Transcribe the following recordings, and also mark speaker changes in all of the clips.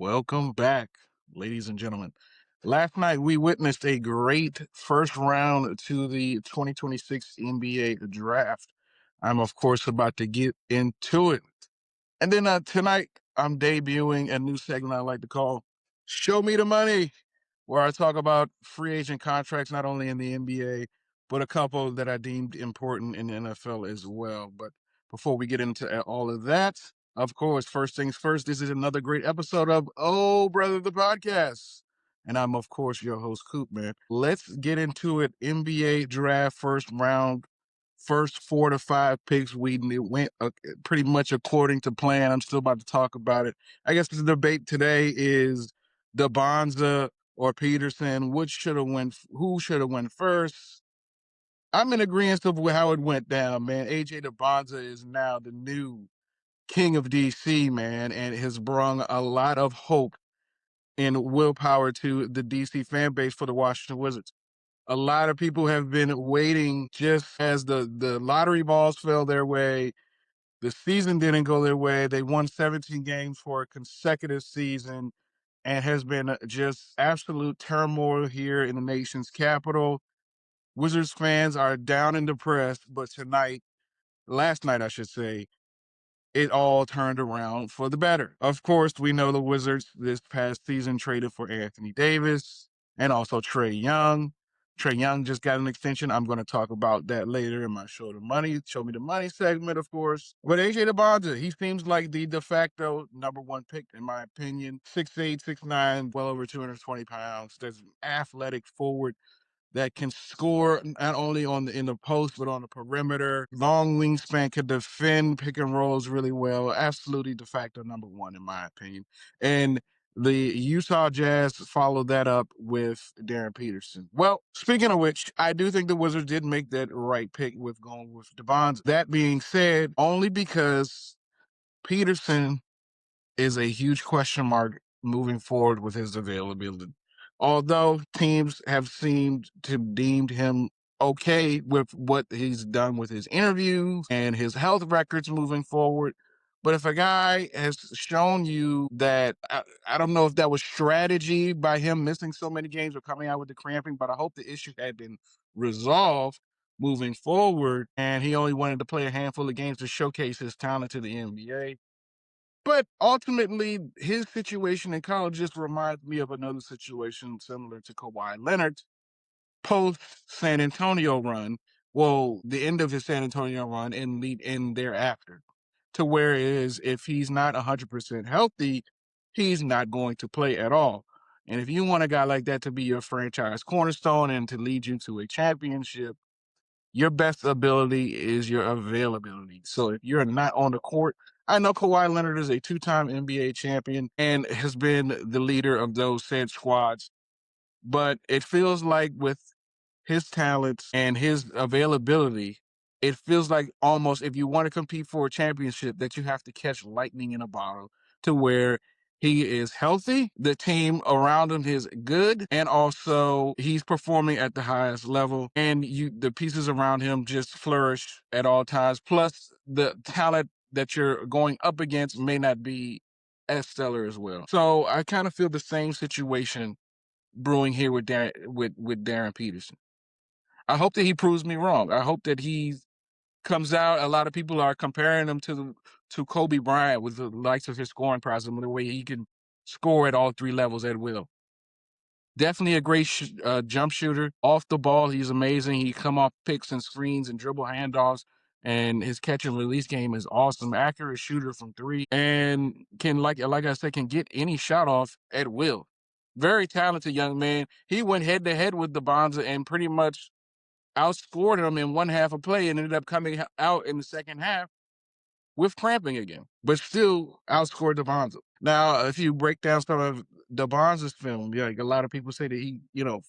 Speaker 1: Welcome back, ladies and gentlemen. Last night we witnessed a great first round to the 2026 NBA draft. I'm, of course, about to get into it. And then tonight I'm debuting a new segment I like to call Show Me the Money, where I talk about free agent contracts, not only in the NBA, but a couple that I deemed important in the NFL as well. But before we get into all of that, of course, first things first, this is another great episode of Oh Brother the Podcast. And I'm, of course, your host, Coop, man. Let's get into it. NBA draft, first round, first 4 to 5 picks. It went pretty much according to plan. I'm still about to talk about it. I guess the debate today is the Bonza or Peterson, who should have went first. I'm in agreement of how it went down, man. AJ DeBonza is now the new king of DC, man, and has brought a lot of hope and willpower to the DC fan base for the Washington Wizards. A lot of people have been waiting just as the lottery balls fell their way. The season didn't go their way. They won 17 games for a consecutive season and has been just absolute turmoil here in the nation's capital. Wizards fans are down and depressed, but last night, I should say, it all turned around for the better. Of course, we know the Wizards this past season traded for Anthony Davis and also Trey Young. Trey Young just got an extension. I'm going to talk about that later in my Show Me the Money segment, of course. But AJ DeBonza, he seems like the de facto number one pick, in my opinion. 6'8", 6'9", well over 220 pounds. There's an athletic forward that can score not only in the post but on the perimeter. Long wingspan, can defend pick and rolls really well. Absolutely de facto number one in my opinion. And the Utah Jazz followed that up with Darren Peterson. Well, speaking of which, I do think the Wizards did make that right pick with going with DeBonds. That being said, only because Peterson is a huge question mark moving forward with his availability. Although teams have seemed to deemed him okay with what he's done with his interviews and his health records moving forward. But if a guy has shown you that, I don't know if that was strategy by him missing so many games or coming out with the cramping, but I hope the issue had been resolved moving forward. And he only wanted to play a handful of games to showcase his talent to the NBA. But ultimately, his situation in college just reminds me of another situation similar to Kawhi Leonard post San Antonio run. Well, the end of his San Antonio run and lead in thereafter. To where is if he's not 100% healthy, he's not going to play at all. And if you want a guy like that to be your franchise cornerstone and to lead you to a championship, your best ability is your availability. So if you're not on the court, I know Kawhi Leonard is a two-time NBA champion and has been the leader of those said squads. But it feels like with his talents and his availability, it feels like almost if you want to compete for a championship that you have to catch lightning in a bottle to where he is healthy, the team around him is good, and also he's performing at the highest level, and the pieces around him just flourish at all times. Plus, the talent that you're going up against may not be as stellar as well. So I kind of feel the same situation brewing here with Darren Peterson. I hope that he proves me wrong. I hope that he comes out. A lot of people are comparing him to Kobe Bryant with the likes of his scoring process and the way he can score at all three levels at will. Definitely a great jump shooter. Off the ball, he's amazing. He come off picks and screens and dribble handoffs, and his catch and release game is awesome. Accurate shooter from three, and can like I said, can get any shot off at will. Very talented young man. He went head to head with the Bonza and pretty much outscored him in one half of play and ended up coming out in the second half with cramping again, but still outscored DeBonza. Now, if you break down some of DeBonza's film, like a lot of people say that he,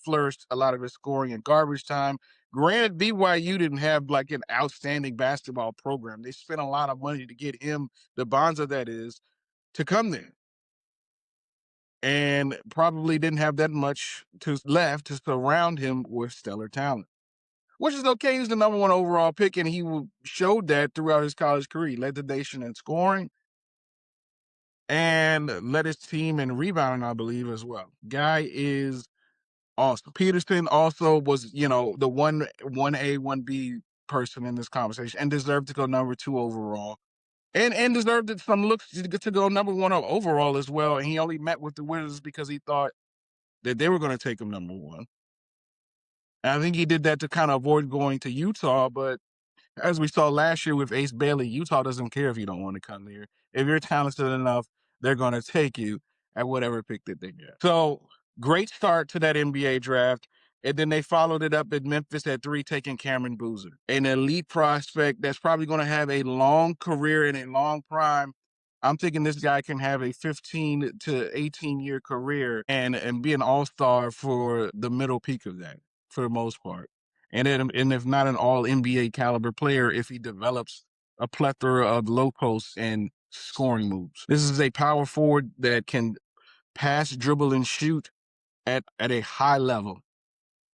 Speaker 1: flourished a lot of his scoring in garbage time. Granted, BYU didn't have like an outstanding basketball program. They spent a lot of money to get him, DeBonza that is, to come there. And probably didn't have that much left to surround him with stellar talent. Which is okay. He's the number one overall pick, and he showed that throughout his college career. He led the nation in scoring. and led his team in rebounding, I believe, as well. Guy is awesome. Peterson also was, the one A, 1B person in this conversation and deserved to go number 2 overall. And deserved some looks to go number 1 overall as well. And he only met with the Wizards because he thought that they were going to take him number 1. And I think he did that to kind of avoid going to Utah, but as we saw last year with Ace Bailey, Utah doesn't care if you don't want to come there. If you're talented enough, they're going to take you at whatever pick that they get. So great start to that NBA draft. And then they followed it up at Memphis at 3, taking Cameron Boozer, an elite prospect that's probably going to have a long career and a long prime. I'm thinking this guy can have a 15 to 18 year career and be an all-star for the middle peak of that for the most part. And if not an all NBA caliber player, if he develops a plethora of low posts and scoring moves. This is a power forward that can pass, dribble, and shoot at a high level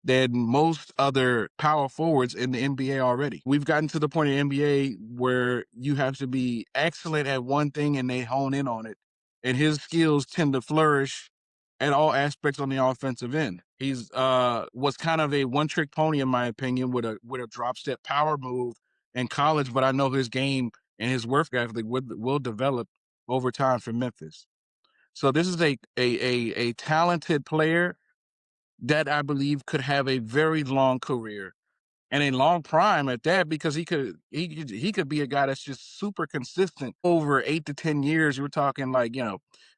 Speaker 1: than most other power forwards in the NBA already. We've gotten to the point in NBA where you have to be excellent at one thing and they hone in on it. And his skills tend to flourish at all aspects on the offensive end. He's was kind of a one-trick pony in my opinion with a drop step power move in college, but I know his game and his work ethic will develop over time for Memphis. So this is a talented player that I believe could have a very long career and a long prime at that, because he could be a guy that's just super consistent over 8 to 10 years. We're talking like,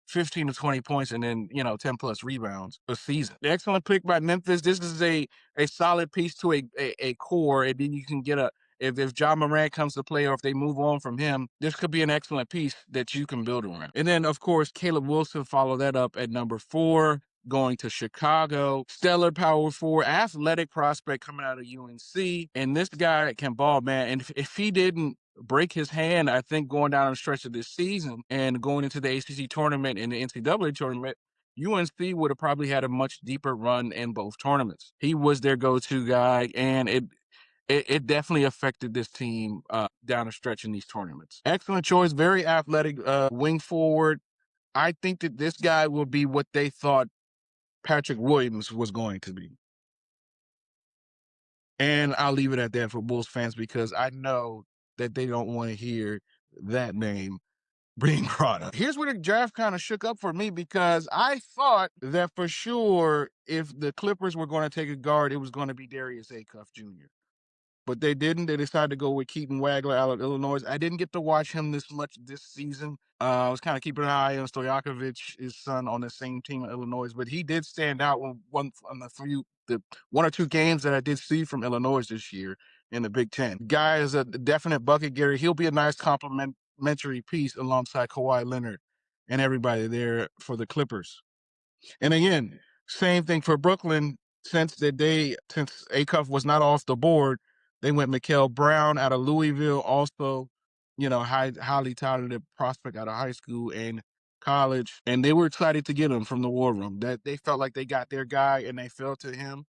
Speaker 1: 15 to 20 points and then, 10 plus rebounds a season. Excellent pick by Memphis. This is a solid piece to a core. And then you can get if John Morant comes to play or if they move on from him, this could be an excellent piece that you can build around. And then, of course, Caleb Wilson followed that up at number 4, going to Chicago. Stellar power forward, athletic prospect coming out of UNC. And this guy can ball, man. And if he didn't break his hand, I think going down the stretch of this season and going into the ACC tournament and the NCAA tournament, UNC would have probably had a much deeper run in both tournaments. He was their go-to guy, and it definitely affected this team down the stretch in these tournaments. Excellent choice, very athletic wing forward. I think that this guy will be what they thought Patrick Williams was going to be. And I'll leave it at that for Bulls fans, because I know that they don't want to hear that name being brought up. Here's where the draft kind of shook up for me, because I thought that for sure if the Clippers were going to take a guard, it was going to be Darius Acuff Jr. But they didn't. They decided to go with Keaton Wagler out of Illinois. I didn't get to watch him this much this season. I was kind of keeping an eye on Stojakovic, his son, on the same team in Illinois, but he did stand out on the 1 or 2 games that I did see from Illinois this year in the Big Ten. Guy is a definite bucket getter. He'll be a nice complementary piece alongside Kawhi Leonard and everybody there for the Clippers. And again, same thing for Brooklyn. Since Acuff was not off the board, they went Mikael Brown out of Louisville, also, highly talented prospect out of high school and college. And they were excited to get him from the War Room. That they felt like they got their guy and they fell to him.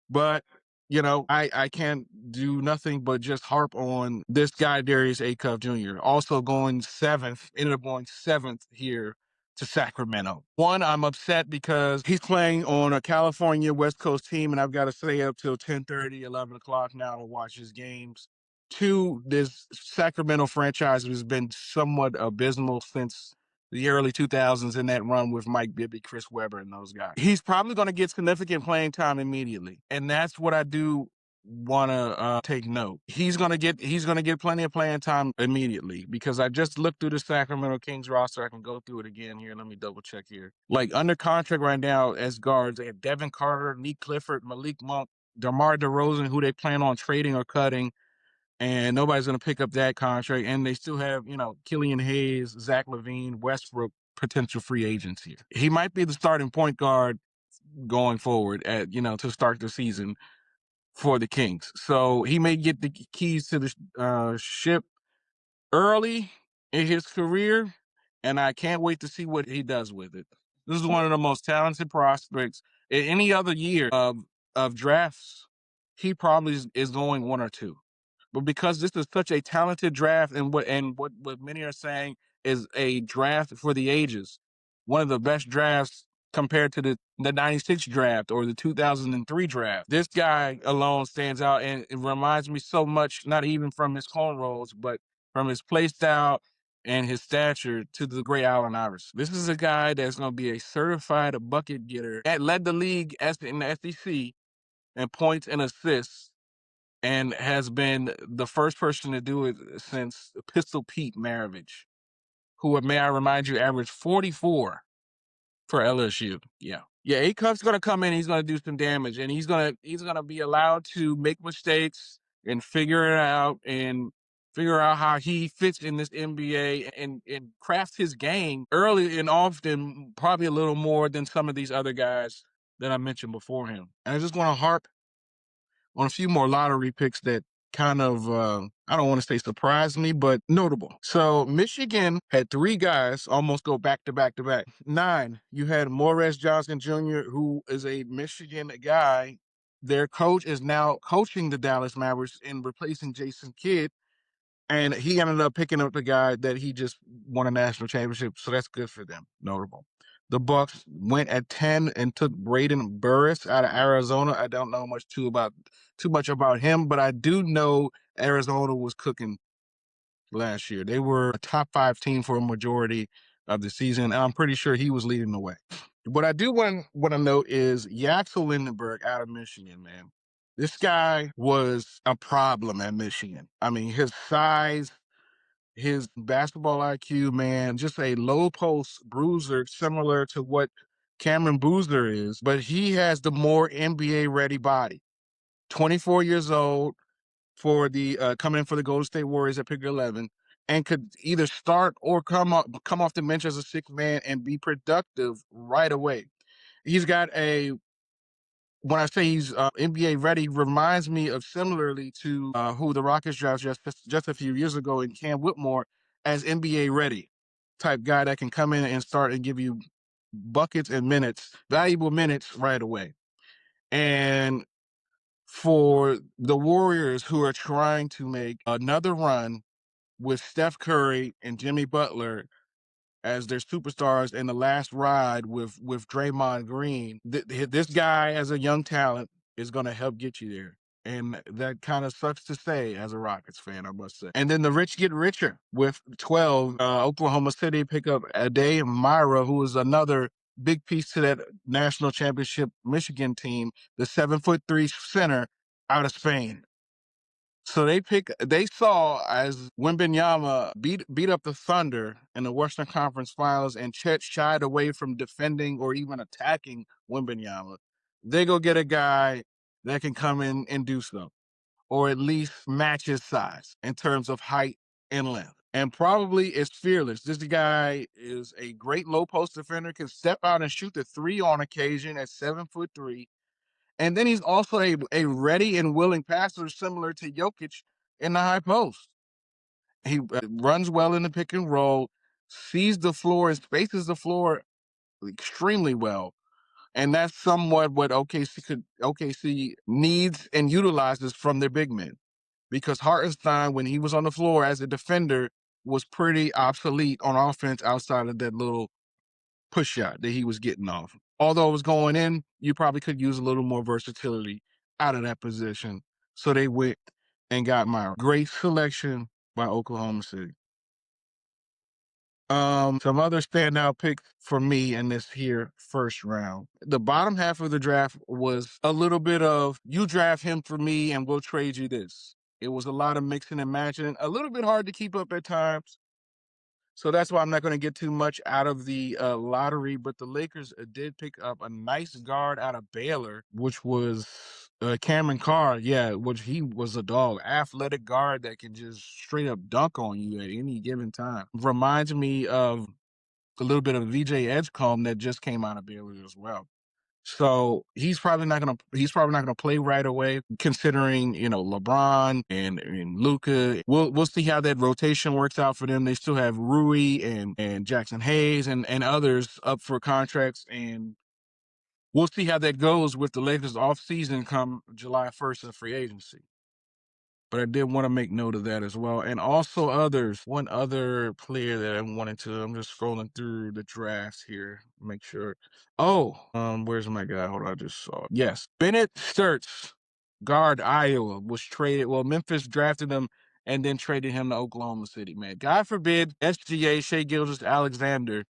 Speaker 1: But, I can't do nothing but just harp on this guy, Darius Acuff Jr., also ended up going 7th here to Sacramento. One, I'm upset because he's playing on a California West Coast team, and I've got to stay up till 10:30, 11 o'clock now to watch his games. 2, this Sacramento franchise has been somewhat abysmal since the early 2000s in that run with Mike Bibby, Chris Webber, and those guys. He's probably going to get significant playing time immediately, and that's what I do want to take note. He's going to get plenty of playing time immediately, because I just looked through the Sacramento Kings roster. I can go through it again here. Let me double check here. Like under contract right now as guards, they have Devin Carter, Nick Clifford, Malik Monk, DeMar DeRozan, who they plan on trading or cutting, and nobody's going to pick up that contract. And they still have, Killian Hayes, Zach LaVine, Westbrook, potential free agents here. He might be the starting point guard going forward to start the season for the Kings. So he may get the keys to the ship early in his career, and I can't wait to see what he does with it. This is one of the most talented prospects. In any other year of drafts, he probably is going 1 or 2. But because this is such a talented draft, and what many are saying, is a draft for the ages. One of the best drafts compared to the 96 draft or the 2003 draft. This guy alone stands out, and it reminds me so much, not even from his cornrows, but from his play style and his stature, to the great Allen Iverson. This is a guy that's going to be a certified bucket getter that led the league in the SEC in points and assists, and has been the first person to do it since Pistol Pete Maravich, who, may I remind you, averaged 44 for LSU. Yeah. Yeah, Acup's gonna come in, he's gonna do some damage, and he's gonna be allowed to make mistakes and figure out how he fits in this NBA, and craft his game early and often, probably a little more than some of these other guys that I mentioned before him. And I just want to harp on a few more lottery picks that kind of, I don't want to say surprised me, but notable. So Michigan had three guys almost go back to back to back. 9, you had Morris Johnson Jr., who is a Michigan guy. Their coach is now coaching the Dallas Mavericks and replacing Jason Kidd. And he ended up picking up the guy that he just won a national championship. So that's good for them. Notable. The Bucks went at 10 and took Braden Burris out of Arizona. I don't know too much about him, but I do know Arizona was cooking last year. They were a top 5 team for a majority of the season, and I'm pretty sure he was leading the way. What I do want to note is Yaxel Lindenberg out of Michigan, man. This guy was a problem at Michigan. I mean, his size, his basketball IQ, man, just a low post bruiser similar to what Cameron Boozer is, but he has the more NBA ready body. 24 years old, for the coming in for the Golden State Warriors at pick 11, and could either start or come off the bench as a sixth man and be productive right away. He's got when I say he's NBA ready, reminds me of similarly to who the Rockets drafted just a few years ago in Cam Whitmore, as NBA ready type guy that can come in and start and give you buckets and minutes, valuable minutes right away. And for the Warriors, who are trying to make another run with Steph Curry and Jimmy Butler as their superstars in the last ride with Draymond Green, this guy as a young talent is going to help get you there. And that kind of sucks to say as a Rockets fan, I must say. And then the rich get richer with 12. Oklahoma City pick up Ade Myra, who is another big piece to that national championship Michigan team, the 7'3" center out of Spain. So they saw as Wembanyama beat up the Thunder in the Western Conference Finals, and Chet shied away from defending or even attacking Wembanyama. They go get a guy that can come in and do so, or at least match his size in terms of height and length. And probably is fearless. This guy is a great low post defender, can step out and shoot the three on occasion at 7'3". And then he's also a ready and willing passer, similar to Jokic in the high post. He runs well in the pick and roll, sees the floor and spaces the floor extremely well. And that's somewhat what OKC needs and utilizes from their big men. Because Hartenstein, when he was on the floor as a defender, was pretty obsolete on offense outside of that little push shot that he was getting off. Although it was going in, you probably could use a little more versatility out of that position. So they went and got my great selection by Oklahoma City. Some other standout picks for me in this here first round. The bottom half of the draft was a little bit of, you draft him for me and we'll trade you this. It was a lot of mixing and matching, a little bit hard to keep up at times. So that's why I'm not going to get too much out of the lottery. But the Lakers did pick up a nice guard out of Baylor, which was Cameron Carr. Yeah, which he was a dog. Athletic guard that can just straight up dunk on you at any given time. Reminds me of a little bit of VJ Edgecombe that just came out of Baylor as well. So he's probably not gonna play right away, considering LeBron and Luka. We'll see how that rotation works out for them. They still have Rui and Jackson Hayes and others up for contracts, and we'll see how that goes with the Lakers off season come July 1st of free agency. but I did want to make note of that as well. And also others. One other player that I wanted to. I'm just scrolling through the drafts here, make sure. Oh, where's my guy? Hold on, I just saw. Yes, Bennett Sturts, guard Iowa, was traded. Well, Memphis drafted him and then traded him to Oklahoma City. Man, God forbid SGA Shea Gilgeous Alexander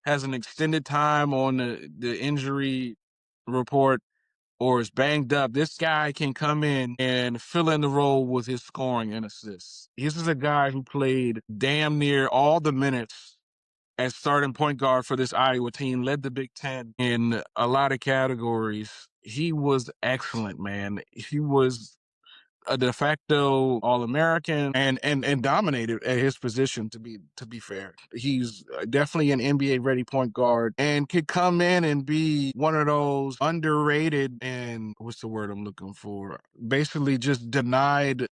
Speaker 1: has an extended time on the injury report or is banged up, this guy can come in and fill in the role with his scoring and assists. This is a guy who played damn near all the minutes as starting point guard for this Iowa team, led the Big Ten in a lot of categories. He was excellent, man. He was a de facto All-American and dominated at his position. To be fair, he's definitely an NBA ready point guard and could come in and be one of those underrated and what's the word I'm looking for? Basically, just denied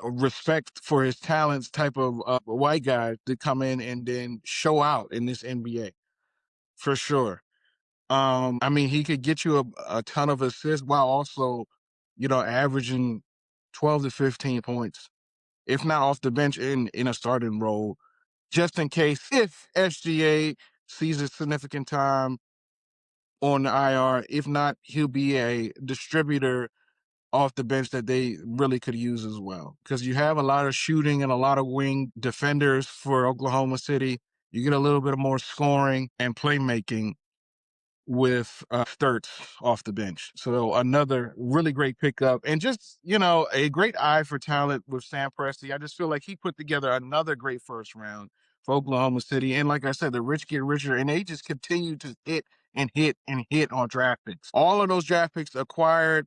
Speaker 1: respect for his talents type of white guy to come in and then show out in this NBA for sure. I mean, he could get you a ton of assists while also, averaging 12 to 15 points, if not off the bench in a starting role, just in case if SGA sees a significant time on the IR. If not, he'll be a distributor off the bench that they really could use as well. Because you have a lot of shooting and a lot of wing defenders for Oklahoma City. You get a little bit more scoring and playmaking with Sturts off the bench. So another really great pickup and just, a great eye for talent with Sam Presti. I just feel like he put together another great first round for Oklahoma City. And like I said, the rich get richer and they just continue to hit and hit and hit on draft picks. All of those draft picks acquired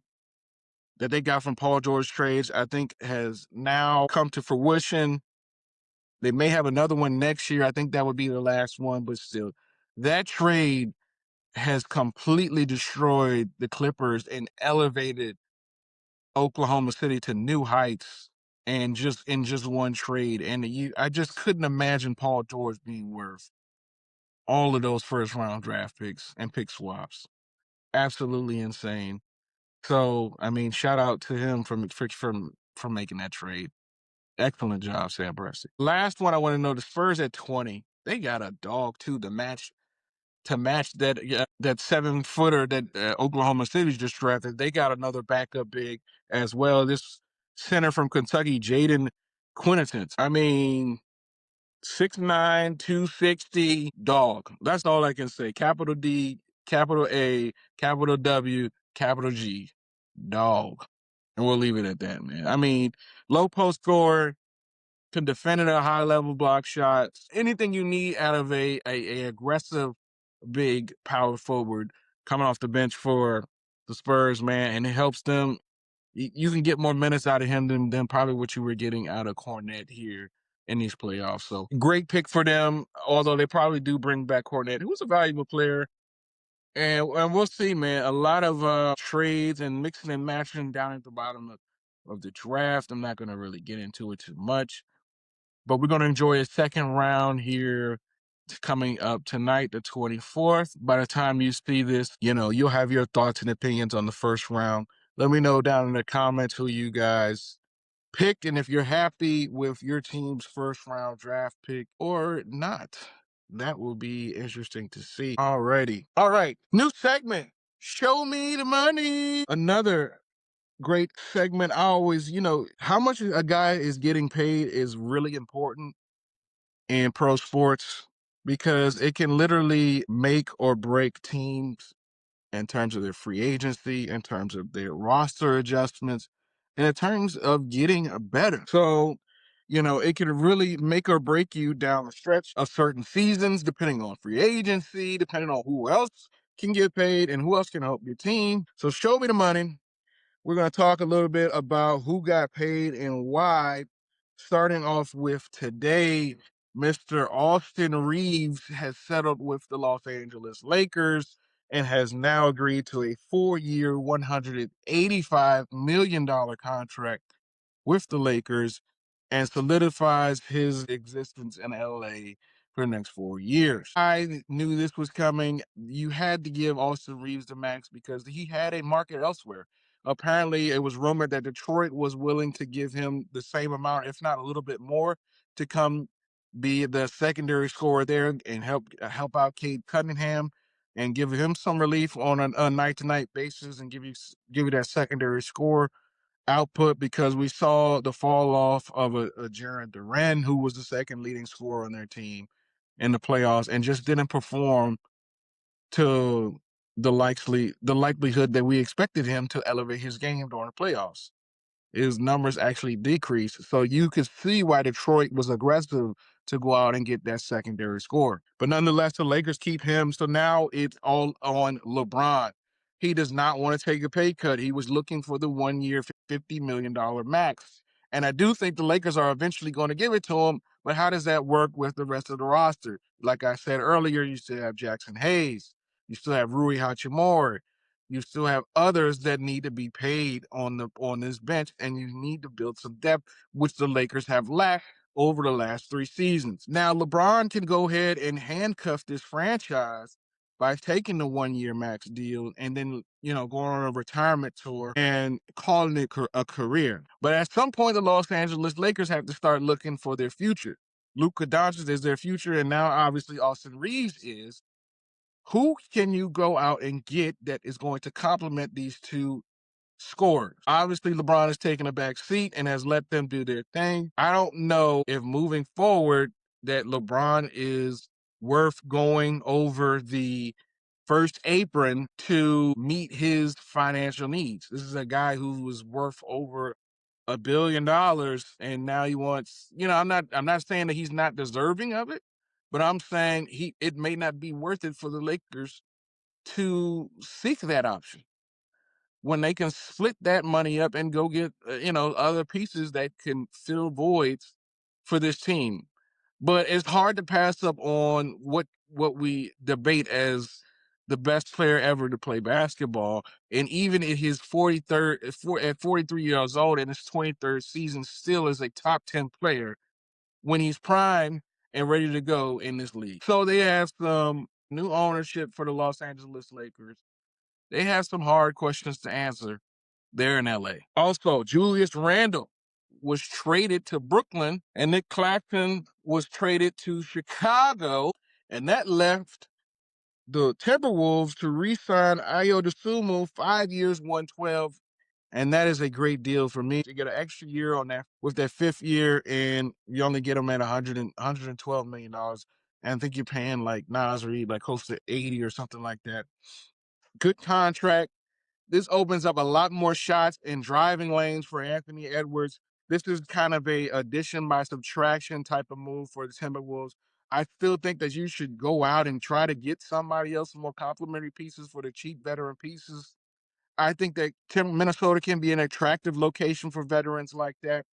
Speaker 1: that they got from Paul George trades, I think has now come to fruition. They may have another one next year. I think that would be the last one, but still, that trade has completely destroyed the Clippers and elevated Oklahoma City to new heights and just in just one trade. And I just couldn't imagine Paul George being worth all of those first round draft picks and pick swaps. Absolutely insane. So, I mean, shout out to him for making that trade. Excellent job, Sam Presti. Last one I want to know, the Spurs at 20. They got a dog too to match that 7-footer that Oklahoma City just drafted. They got another backup big as well. This center from Kentucky, Jaden Quinitance. I mean, 6'9", 260 dog. That's all I can say. Capital D, capital A, capital W, capital G, dog. And we'll leave it at that, man. I mean, low post score, can defend at a high level, block shots, anything you need out of a aggressive big power forward coming off the bench for the Spurs, man, and it helps them. You can get more minutes out of him than probably what you were getting out of Cornette here in these playoffs. So great pick for them, although they probably do bring back Cornette, who was a valuable player. And we'll see, man. A lot of trades and mixing and matching down at the bottom of the draft. I'm not going to really get into it too much. But we're going to enjoy a second round here coming up tonight, the 24th. By the time you see this, you'll have your thoughts and opinions on the first round. Let me know down in the comments who you guys picked and if you're happy with your team's first round draft pick or not. That will be interesting to see. Alrighty. All right. New segment. Show me the money. Another great segment. I always, how much a guy is getting paid is really important in pro sports because it can literally make or break teams in terms of their free agency, in terms of their roster adjustments, and in terms of getting better. So, it can really make or break you down the stretch of certain seasons, depending on free agency, depending on who else can get paid and who else can help your team. So show me the money. We're going to talk a little bit about who got paid and why. Starting off with today, Mr. Austin Reeves has settled with the Los Angeles Lakers and has now agreed to a 4-year, $185 million contract with the Lakers and solidifies his existence in LA for the next 4 years. I knew this was coming. You had to give Austin Reeves the max because he had a market elsewhere. Apparently, it was rumored that Detroit was willing to give him the same amount, if not a little bit more, to come be the secondary scorer there and help out Cade Cunningham and give him some relief on a night to night basis and give you that secondary score output, because we saw the fall off of a Jared Duran, who was the second leading scorer on their team in the playoffs and just didn't perform to the likelihood that we expected him to elevate his game during the playoffs. His numbers actually decreased. So you could see why Detroit was aggressive to go out and get that secondary score. But nonetheless, the Lakers keep him. So now it's all on LeBron. He does not want to take a pay cut. He was looking for the 1 year, $50 million max. And I do think the Lakers are eventually going to give it to him. But how does that work with the rest of the roster? Like I said earlier, you still have Jackson Hayes. You still have Rui Hachimura. You still have others that need to be paid on this bench, and you need to build some depth, which the Lakers have lacked over the last 3 seasons. Now, LeBron can go ahead and handcuff this franchise by taking the 1 year max deal and then, going on a retirement tour and calling it a career. But at some point, the Los Angeles Lakers have to start looking for their future. Luka Doncic is their future, and now obviously Austin Reeves is. Who can you go out and get that is going to complement these two scorers? Obviously, LeBron has taken a back seat and has let them do their thing. I don't know if moving forward that LeBron is worth going over the first apron to meet his financial needs. This is a guy who was worth over $1 billion, and now he wants. I'm not saying that he's not deserving of it, but I'm saying it may not be worth it for the Lakers to seek that option when they can split that money up and go get other pieces that can fill voids for this team. But it's hard to pass up on what we debate as the best player ever to play basketball, and even in his 43 years old in his 23rd season, still is a top 10 player when he's prime and ready to go in this league. So they have some new ownership for the Los Angeles Lakers. They have some hard questions to answer there in LA. Also, Julius Randle was traded to Brooklyn, and Nick Claxton was traded to Chicago, and that left the Timberwolves to re-sign Ayo Dosunmu, 5 years, 112, and that is a great deal for me. You get an extra year on that with that 5th year, and you only get them at $112 million. And I think you're paying like Nas Reed like close to 80 or something like that. Good contract. This opens up a lot more shots and driving lanes for Anthony Edwards. This is kind of a addition by subtraction type of move for the Timberwolves. I still think that you should go out and try to get somebody else, some more complimentary pieces for the cheap veteran pieces. I think that Minnesota can be an attractive location for veterans like that,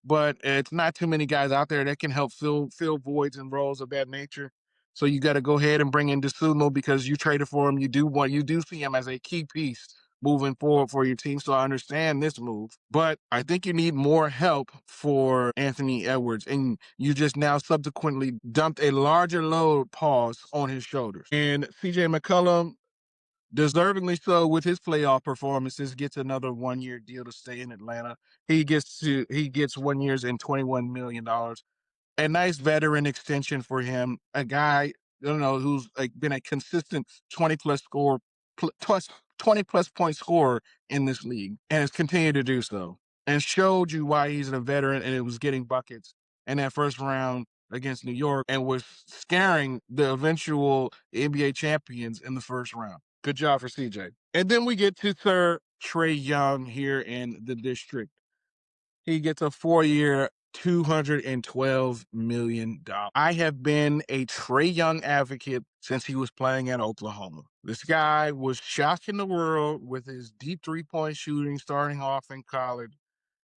Speaker 1: but it's not too many guys out there that can help fill voids and roles of that nature. So you got to go ahead and bring in DeSumo because you traded for him. You do see him as a key piece moving forward for your team. So I understand this move, but I think you need more help for Anthony Edwards, and you just now subsequently dumped a larger load pause on his shoulders. And CJ McCollum, deservingly so with his playoff performances, gets another 1 year deal to stay in Atlanta. He gets 1 years and $21 million. A nice veteran extension for him. A guy, who's like been a consistent 20 plus point scorer in this league and has continued to do so and showed you why he's a veteran, and it was getting buckets in that first round against New York and was scaring the eventual NBA champions in the first round. Good job for CJ. And then we get to Sir Trae Young here in the district. He gets a 4 year, $212 million. I have been a Trae Young advocate since he was playing at Oklahoma. This guy was shocking the world with his deep 3-point shooting starting off in college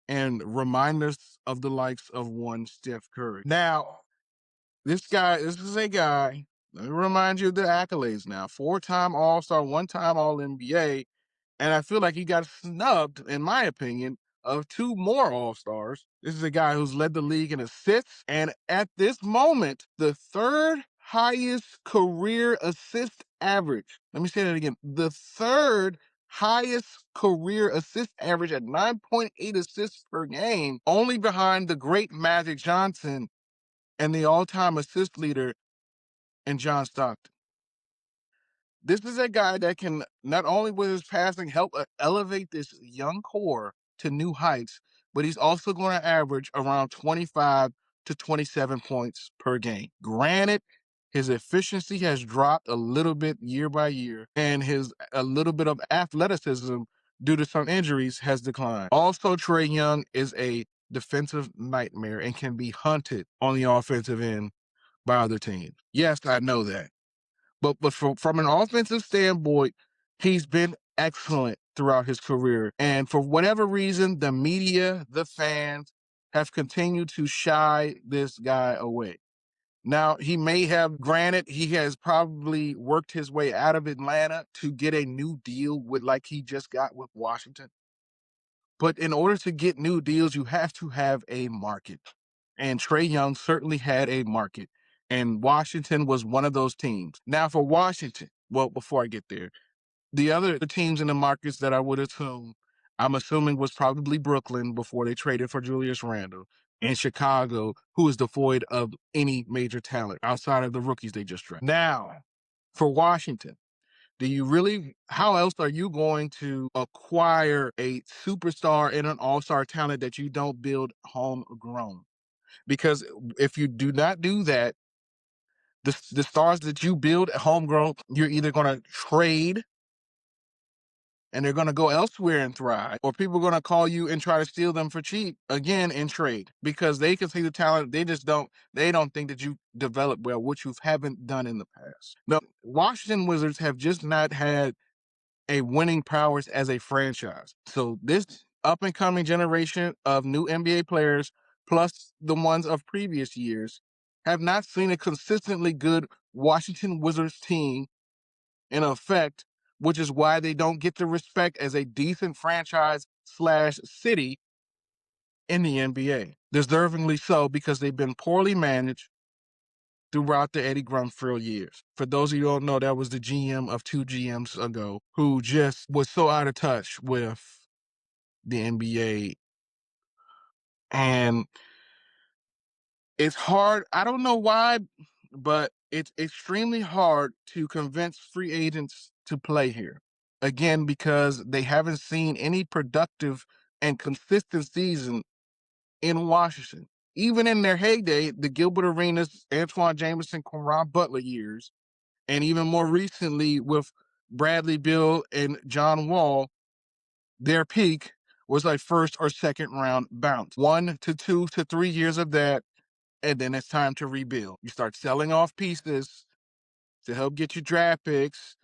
Speaker 1: and remind us of the likes of one Steph Curry. Now, this is a guy, let me remind you of the accolades now. 4-time All-Star, 1-time All-NBA, and I feel like he got snubbed, in my opinion, of 2 more All-Stars. This is a guy who's led the league in assists, and at this moment, the 3rd highest career assist average. Let me say that again. The 3rd highest career assist average at 9.8 assists per game, only behind the great Magic Johnson and the all-time assist leader in John Stockton. This is a guy that can not only with his passing help elevate this young core to new heights, but he's also going to average around 25 to 27 points per game. Granted, his efficiency has dropped a little bit year by year, and his a little bit of athleticism due to some injuries has declined. Also, Trae Young is a defensive nightmare and can be hunted on the offensive end by other teams. Yes, I know that. But from an offensive standpoint, he's been excellent throughout his career. And for whatever reason, the media, the fans have continued to shy this guy away. Now, he may have, granted, he has probably worked his way out of Atlanta to get a new deal with like he just got with Washington. But in order to get new deals, you have to have a market. And Trae Young certainly had a market. And Washington was one of those teams. Now, for Washington, well, before I get there, the other teams in the markets that I would assume, I'm assuming was probably Brooklyn before they traded for Julius Randle, and Chicago, who is devoid of any major talent outside of the rookies they just drafted. Now, for Washington, do you really, how else are you going to acquire a superstar and an all-star talent that you don't build homegrown? Because if you do not do that, the stars that you build at homegrown, you're either going to trade and they're going to go elsewhere and thrive, or people are going to call you and try to steal them for cheap again in trade because they can see the talent. They don't think that you develop well, which you haven't done in the past. No, Washington Wizards have just not had a winning prowess as a franchise. So this up and coming generation of new NBA players, plus the ones of previous years, have not seen a consistently good Washington Wizards team in effect, which is why they don't get the respect as a decent franchise slash city in the NBA. Deservingly so, because they've been poorly managed throughout the Eddie Grunfeld years. For those of you who don't know, that was the GM of 2 GMs ago who just was so out of touch with the NBA. And it's hard. I don't know why, but it's extremely hard to convince free agents to play here. Again, because they haven't seen any productive and consistent season in Washington. Even in their heyday, the Gilbert Arenas, Antoine Jameson, Caron Butler years, and even more recently with Bradley Beal and John Wall, their peak was like first or second round bounce. 1 to 2 to 3 years of that, and then it's time to rebuild. You start selling off pieces to help get you draft picks,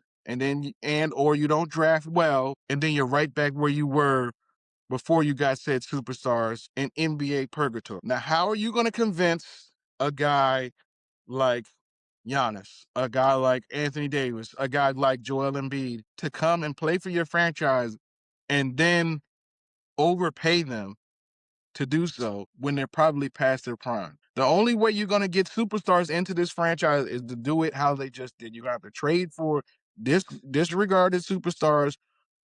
Speaker 1: or you don't draft well, and then you're right back where you were before you got said superstars in NBA purgatory. Now, how are you going to convince a guy like Giannis, a guy like Anthony Davis, a guy like Joel Embiid to come and play for your franchise and then overpay them to do so when they're probably past their prime? The only way you're going to get superstars into this franchise is to do it how they just did. You're going to have to trade for disregarded superstars,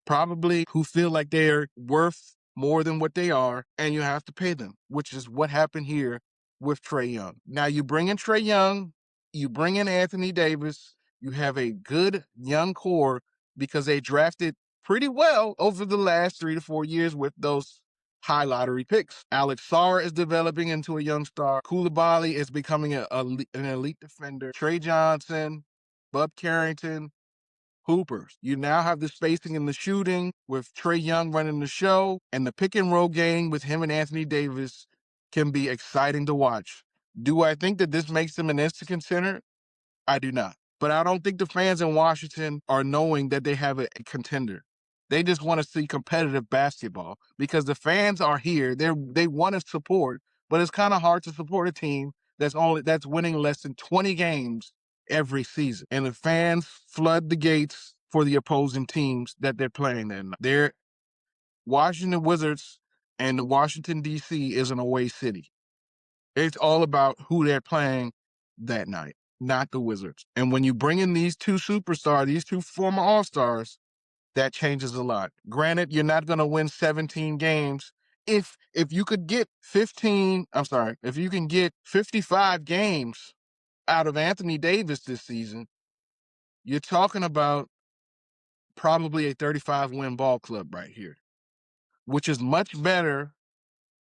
Speaker 1: probably who feel like they're worth more than what they are, and you have to pay them, which is what happened here with Trae Young. Now you bring in Trae Young, you bring in Anthony Davis, you have a good young core because they drafted pretty well over the last 3 to 4 years with those high lottery picks. Alex Sarr is developing into a young star. Koulibaly is becoming an elite defender. Trey Johnson, Bub Carrington, hoopers. You now have the spacing and the shooting with Trae Young running the show, and the pick and roll game with him and Anthony Davis can be exciting to watch. Do I think that this makes them an instant contender? I do not. But I don't think the fans in Washington are knowing that they have a contender. They just want to see competitive basketball because the fans are here. They want to support, but it's kind of hard to support a team that's winning less than 20 games every season. And the fans flood the gates for the opposing teams that they're playing in. They're Washington Wizards and Washington, D.C. is an away city. It's all about who they're playing that night, not the Wizards. And when you bring in these two superstars, these two former All-Stars, that changes a lot. Granted, you're not going to win 17 games. If you could get 15, I'm sorry, if you can get 55 games out of Anthony Davis this season, you're talking about probably a 35 win ball club right here, which is much better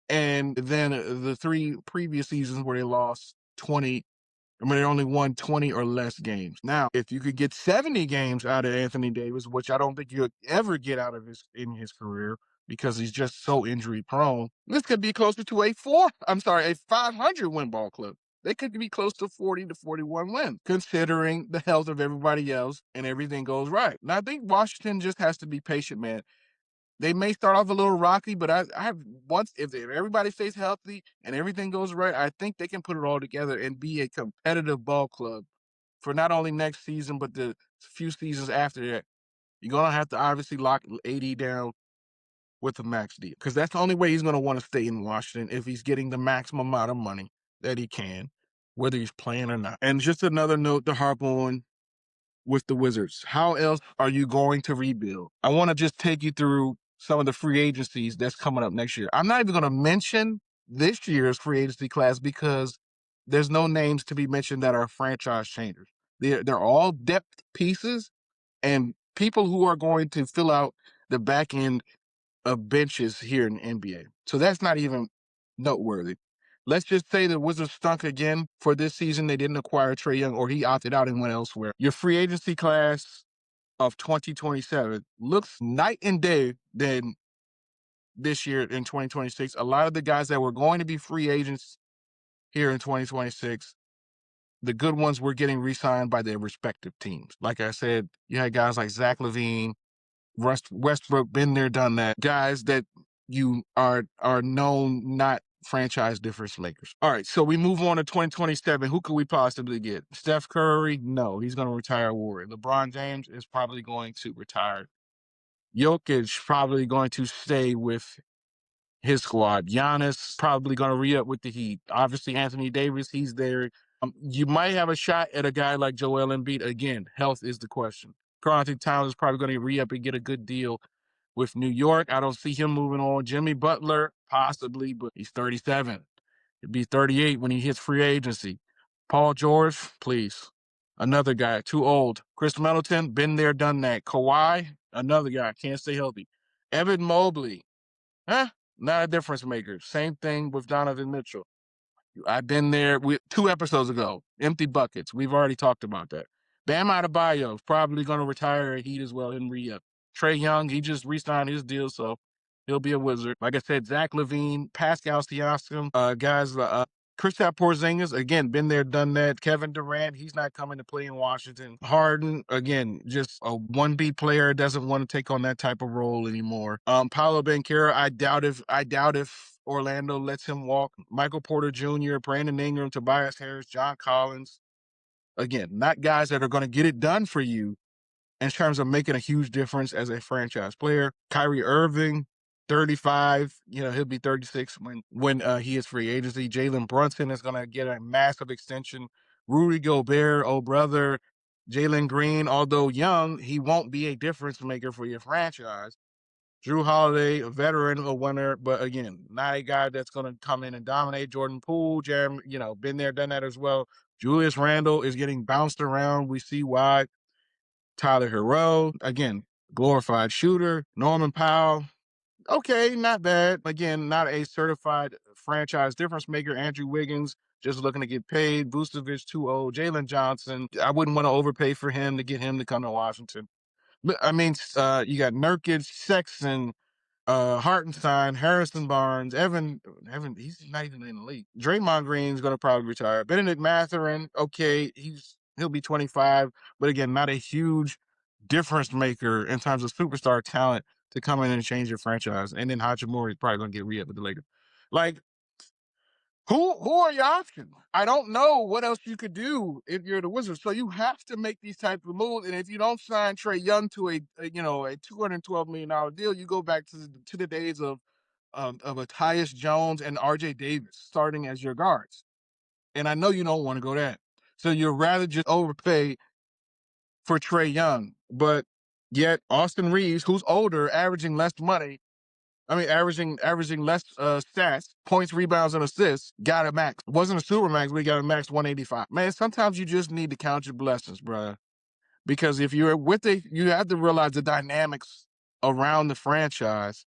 Speaker 1: and than the 3 previous seasons where they lost 20. I mean, they only won 20 or less games. Now, if you could get 70 games out of Anthony Davis, which I don't think you'll ever get out of in his career because he's just so injury prone, this could be closer to a 500 win ball club. They could be close to 40 to 41 wins, considering the health of everybody else and everything goes right. Now, I think Washington just has to be patient, man. They may start off a little rocky, but if everybody stays healthy and everything goes right, I think they can put it all together and be a competitive ball club for not only next season but the few seasons after that. You're gonna have to obviously lock AD down with the max deal because that's the only way he's gonna want to stay in Washington if he's getting the maximum amount of money that he can, whether he's playing or not. And just another note to harp on with the Wizards. How else are you going to rebuild? I want to just take you through some of the free agencies that's coming up next year. I'm not even going to mention this year's free agency class because there's no names to be mentioned that are franchise changers. They're all depth pieces and people who are going to fill out the back end of benches here in the NBA. So that's not even noteworthy. Let's just say the Wizards stunk again for this season. They didn't acquire Trae Young or he opted out and went elsewhere. Your free agency class of 2027 looks night and day than this year in 2026. A lot of the guys that were going to be free agents here in 2026, the good ones were getting re-signed by their respective teams. Like I said, you had guys like Zach LaVine, Westbrook, been there, done that. Guys that you are known not franchise difference makers. All right, so we move on to 2027. Who could we possibly get? Steph Curry? No, he's going to retire Warrior. LeBron James is probably going to retire. Jokic probably going to stay with his squad. Giannis probably going to re-up with the Heat. Obviously, Anthony Davis, he's there. You might have a shot at a guy like Joel Embiid. Again, health is the question. Karl-Anthony Towns is probably going to re-up and get a good deal with New York. I don't see him moving on. Jimmy Butler, possibly, but he's 37. He'll be 38 when he hits free agency. Paul George, please. Another guy, too old. Chris Middleton, been there, done that. Kawhi, another guy, can't stay healthy. Evan Mobley, not a difference maker. Same thing with Donovan Mitchell. I've been there 2 episodes ago. Empty buckets. We've already talked about that. Bam Adebayo is probably going to retire at Heat as well and re-up. Trae Young, he just re-signed his deal, so he'll be a Wizard. Like I said, Zach LaVine, Pascal Siakam, guys, Kristaps Porzingis, again, been there, done that. Kevin Durant, he's not coming to play in Washington. Harden, again, just a 1B player, doesn't want to take on that type of role anymore. Paolo Banchero, I doubt if Orlando lets him walk. Michael Porter Jr., Brandon Ingram, Tobias Harris, John Collins. Again, not guys that are going to get it done for you in terms of making a huge difference as a franchise player. Kyrie Irving, 35, he'll be 36 when he is free agency. Jalen Brunson is going to get a massive extension. Rudy Gobert, oh brother. Jalen Green, although young, he won't be a difference maker for your franchise. Drew Holiday, a veteran, a winner, but again, not a guy that's going to come in and dominate. Jordan Poole, Jeremy, been there, done that as well. Julius Randle is getting bounced around. We see why. Tyler Hero, again, glorified shooter. Norman Powell, okay, not bad. Again, not a certified franchise difference maker. Andrew Wiggins, just looking to get paid. Vucevic, too old. Jalen Johnson, I wouldn't want to overpay for him to get him to come to Washington. But I mean, you got Nurkic, Sexton, Hartenstein, Harrison Barnes, Evan, he's not even in the league. Draymond Green's going to probably retire. Benedict Mathurin, okay, he'll be 25, but again, not a huge difference maker in terms of superstar talent to come in and change your franchise. And then Hachimura is probably going to get re-up with the Lakers. Like, who are your options? I don't know what else you could do if you're the Wizards. So you have to make these types of moves. And if you don't sign Trae Young to a $212 million deal, you go back to the days of a Tyus Jones and RJ Davis starting as your guards. And I know you don't want to go that. So you'd rather just overpay for Trae Young. But Yet Austin Reeves, who's older, averaging less money, averaging less stats, points, rebounds, and assists, got a max. Wasn't a super max, but he got a max 185. Man, sometimes you just need to count your blessings, bruh. Because if you're with it, you have to realize the dynamics around the franchise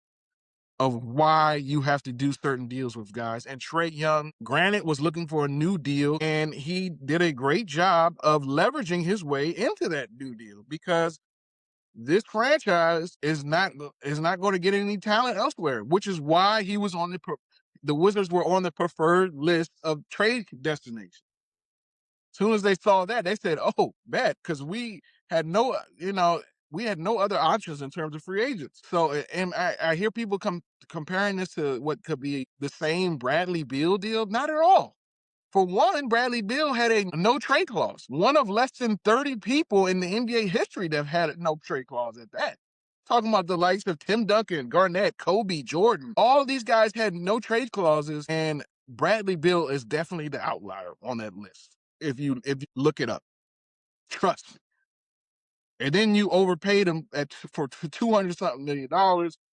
Speaker 1: of why you have to do certain deals with guys. And Trae Young, granted, was looking for a new deal, and he did a great job of leveraging his way into that new deal because this franchise is not going to get any talent elsewhere, which is why he was on the Wizards were on the preferred list of trade destinations. As soon as they saw that, they said, "Oh, bet," because we had we had no other options in terms of free agents. So, and I hear people comparing this to what could be the same Bradley Beal deal. Not at all. For one, Bradley Beal had a no trade clause. One of less than 30 people in the NBA history that have had a no trade clause at that. Talking about the likes of Tim Duncan, Garnett, Kobe, Jordan. All of these guys had no trade clauses, and Bradley Beal is definitely the outlier on that list. If you look it up, trust me. And then you overpaid him for $200 something million.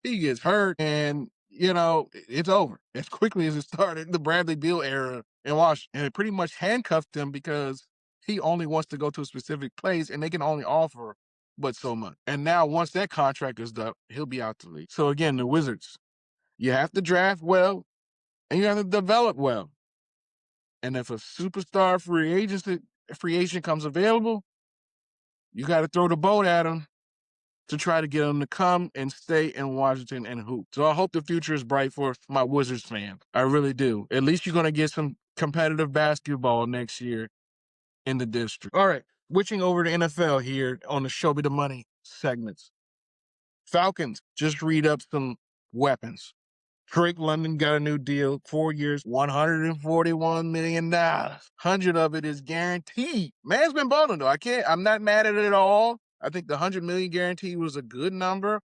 Speaker 1: He gets hurt, and it's over as quickly as it started. The Bradley Beal era in Washington, and it pretty much handcuffed him because he only wants to go to a specific place, and they can only offer but so much. And now, once that contract is done, he'll be out the league. So again, the Wizards, you have to draft well, and you have to develop well. And if a superstar free agent comes available, you got to throw the boat at him to try to get them to come and stay in Washington and hoop. So I hope the future is bright for my Wizards fan. I really do. At least you're going to get some competitive basketball next year in the district. All right, switching over to NFL here on the Show Me the Money segments. Falcons just read up some weapons. Drake London got a new deal, 4 years, $141 million. 100 of it is guaranteed. Man's been balling though. I'm not mad at it at all. I think the 100 million guarantee was a good number,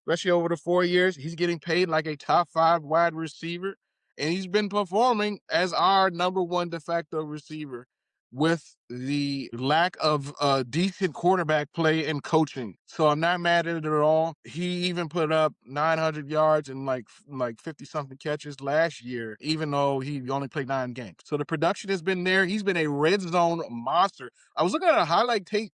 Speaker 1: especially over the 4 years. He's getting paid like a top 5 wide receiver, and he's been performing as our number 1 de facto receiver with the lack of decent quarterback play and coaching. So I'm not mad at it at all. He even put up 900 yards and like 50 something catches last year, even though he only played 9 games. So the production has been there. He's been a red zone monster. I was looking at a highlight tape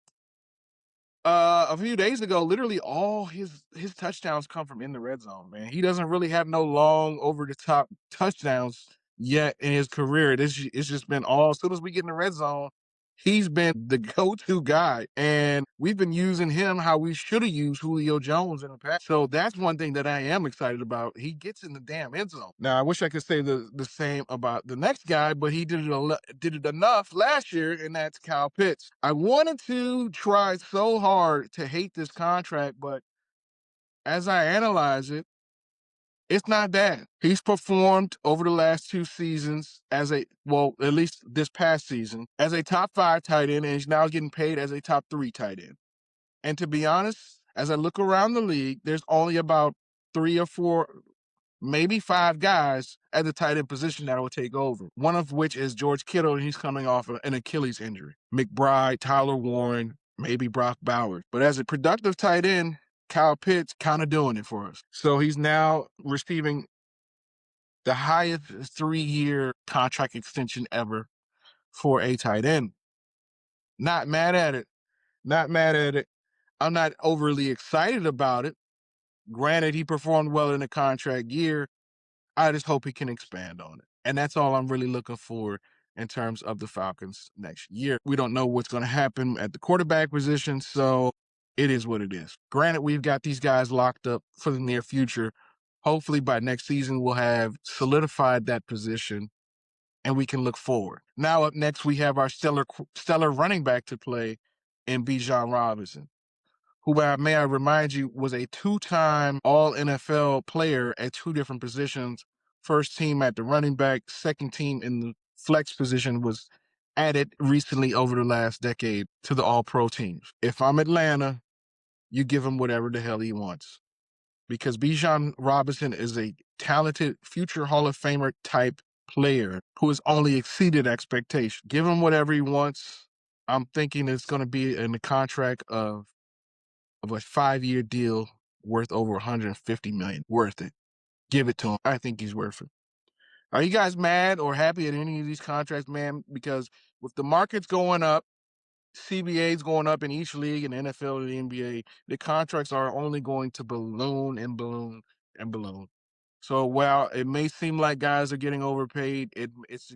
Speaker 1: a few days ago. Literally all his touchdowns come from in the red zone, man. He doesn't really have no long over the top touchdowns yet in his career. It's just been all, as soon as we get in the red zone, he's been the go-to guy. And we've been using him how we should have used Julio Jones in the past. So that's one thing that I am excited about. He gets in the damn end zone. Now, I wish I could say the same about the next guy, but he did it enough last year, and that's Kyle Pitts. I wanted to try so hard to hate this contract, but as I analyze it, it's not bad. He's performed over the last 2 seasons at least this past season, as a top 5 tight end, and he's now getting paid as a top 3 tight end. And to be honest, as I look around the league, there's only about 3 or 4, maybe 5 guys at the tight end position that will take over. One of which is George Kittle, and he's coming off an Achilles injury. McBride, Tyler Warren, maybe Brock Bowers. But as a productive tight end, Kyle Pitts kind of doing it for us. So he's now receiving the highest 3-year contract extension ever for a tight end. Not mad at it. Not mad at it. I'm not overly excited about it. Granted, he performed well in the contract year. I just hope he can expand on it. And that's all I'm really looking for in terms of the Falcons next year. We don't know what's going to happen at the quarterback position, so it is what it is. Granted, we've got these guys locked up for the near future. Hopefully by next season, we'll have solidified that position and we can look forward. Now up next, we have our stellar running back to play in Bijan Robinson, who, may I remind you, was a 2-time All-NFL player at 2 different positions. First team at the running back, second team in the flex position, was added recently over the last decade to the All-Pro teams. If I'm Atlanta, you give him whatever the hell he wants, because Bijan Robinson is a talented future Hall of Famer type player who has only exceeded expectations. Give him whatever he wants. I'm thinking it's going to be in the contract of of a 5-year deal worth over 150 million. Worth it. Give it to him. I think he's worth it. Are you guys mad or happy at any of these contracts, man? Because with the markets going up, CBA's going up in each league, and NFL and the NBA, the contracts are only going to balloon and balloon and balloon. So while it may seem like guys are getting overpaid, it's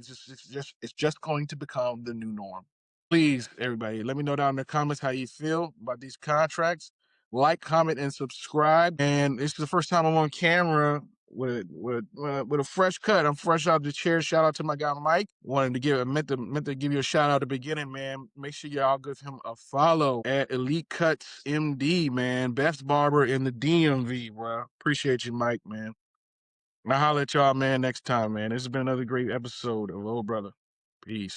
Speaker 1: just going to become the new norm. Please, everybody, let me know down in the comments how you feel about these contracts. Like, comment, and subscribe. And it's the first time I'm on camera with a fresh cut. I'm fresh out the chair. Shout out to my guy Mike. Meant to give you a shout out at the beginning, man. Make sure y'all give him a follow at Elite Cuts MD, man. Best barber in the DMV, bro. Appreciate you, Mike, man. I'll holler at y'all, man, next time, man. This has been another great episode of Old Brother. Peace.